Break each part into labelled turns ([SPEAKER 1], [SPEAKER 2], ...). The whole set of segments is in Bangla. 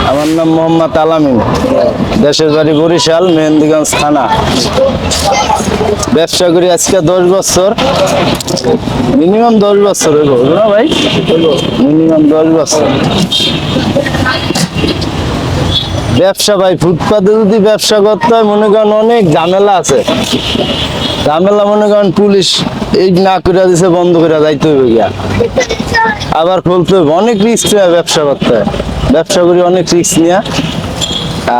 [SPEAKER 1] আমার নাম মোহাম্মদ আলামিন, দেশের বাড়ি বরিশাল, মেহেন্দিগঞ্জ থানা। ব্যবসা করি আজকে 10 বছর, মিনিমাম 10 বছর হইব না ভাই, মিনিমাম 10 বছর। ব্যবসা ভাই, ফুটপাতে যদি ব্যবসা করতে হয় মনে করেন অনেক ঝামেলা আছে। ঝামেলা মনে করেন পুলিশ এই না করে দিছে, বন্ধ করে যাইতে হইবে গিয়া, আবার খুলতে হইবে, অনেক রিস্ক ব্যবসা করতে হয়। ব্যবসা করি অনেক রিস্ক নিয়ে।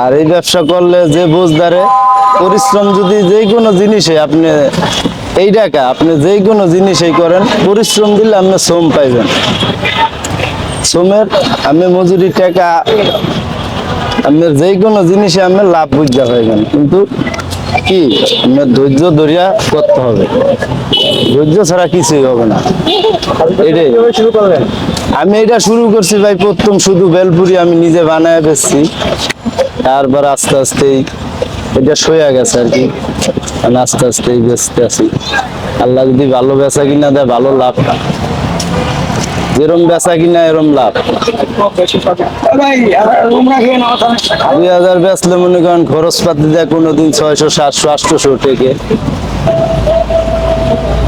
[SPEAKER 1] আর এই ব্যবসা করলে যে বুঝদারে পরিশ্রম, যদি যে কোনো জিনিসে আপনি এই টাকা আপনি যে কোনো জিনিসই করেন, পরিশ্রম দিলে আপনি শ্রম পাইবেন। শ্রমের আপনি মজুরি টাকা, আপনার যে কোনো জিনিসে আপনি লাভ বুঝতে পাইবেন, কিন্তু কি আপনার ধৈর্য ধরিয়া করতে হবে, ধৈর্য ছাড়া কিছুই হবে না। এটাই শুরু করলেন? আমি এটা শুরু করছি ভাই প্রথম শুধু বেলপুরি আমি নিজে বানায় বেচছি, তারপর আস্তে আস্তে এটা সইয়া গেছে আর কি, আস্তে আস্তে বেচতে আছি। আল্লাহ যদি ভালো বেচা কিনা দেয়, ভালো লাভ, যেরম বেচা কিনা এরম লাভ। 2000 বেচলে মনে করেন খরচ পাতি দেয় কোনোদিন 600, 700, 800 টেকে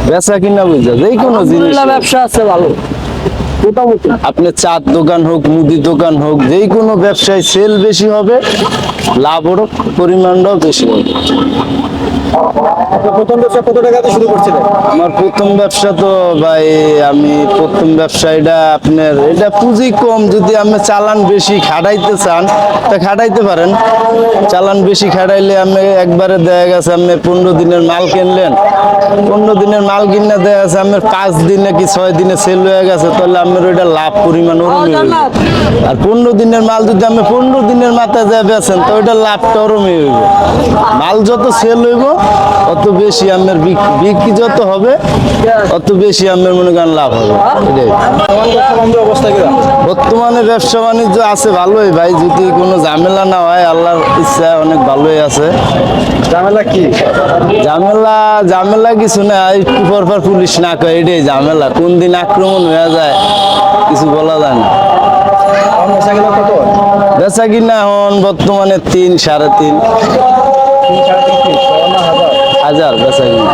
[SPEAKER 1] বেচা কিনা বুঝা, যে কোনো জিনিস
[SPEAKER 2] ব্যবসা আছে ভালো।
[SPEAKER 1] আপনি চার দোকান হোক, মুদির দোকান হোক, যে কোনো ব্যবসায় সেল বেশি হবে, লাভের পরিমাণটাও বেশি হবে।
[SPEAKER 2] প্রথম ব্যবসা কত টাকাতে শুরু করছিলেন?
[SPEAKER 1] আমার প্রথম ব্যবসা তো ভাই, আমি প্রথম ব্যবসায়টা আপনার এটা পুঁজি কম, যদি আপনি চালান বেশি খাটাইতে চান তা খাটাইতে পারেন। চালান বেশি খাটাইলে আপনি একবারে দেখা গেছে আপনি 15 দিনের মাল কিনলেন, 15 দিনের মাল কিনে দেখা গেছে আপনার 5 দিনে কি 6 দিনে সেল হয়ে গেছে, তাহলে আপনার ওইটা লাভ পরিমাণ ওরমই হইবে। আর 15 দিনের মাল যদি আপনি 15 দিনের মাথায় যা বেচেন, তো ওইটা লাভটা ওরমই হইবে। মাল যত সেল হইব অত বেশি আপনার বিক্রি যত হবে, অত বেশি আপনার মনে করেন লাভ হবে। এটাই বর্তমানে ব্যবসা বাণিজ্য আছে ভালোই ভাই, যদি কোনো ঝামেলা না হয়, আল্লাহর ইচ্ছা অনেক ভালোই আছে।
[SPEAKER 2] ঝামেলা কি?
[SPEAKER 1] ঝামেলা কিছু না, একটু পর পুলিশ না কয়, এটাই ঝামেলা। কোন দিন আক্রমণ হয়ে যায় কিছু বলা যায় না। বেচা কিনা এখন বর্তমানে 3, 3.5 হাজার বেচা কিনা।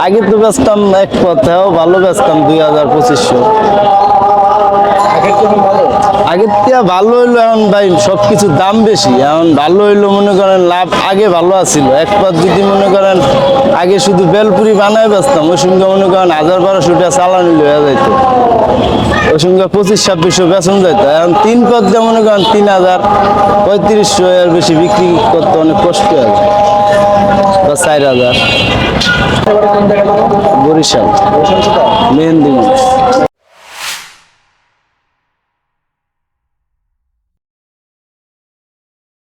[SPEAKER 1] আগে তো বেচতাম এক কথাও ভালো বেচতাম 2000-2500। আগের থেকে ভালো হইলো, এখন ভাই সবকিছুর দাম বেশি, এখন ভালো হইলো মনে করেন লাভ। আগে ভালো আছিল, এক পথ যদি মনে করেন আগে শুধু বেলপুরি বানায় বেচতাম, ওই সঙ্গে মনে করেন 1000-1200 টাকা চালানি লইয়া যাইতো, ওই সঙ্গে 25-2600 বেতন যাইতো। এখন 3 পথ দিয়ে মনে করেন 3000-3500 এর বেশি বিক্রি করতে অনেক কষ্ট হয়, বা 4000। বরিশাল, মেহেন্দিগঞ্জ।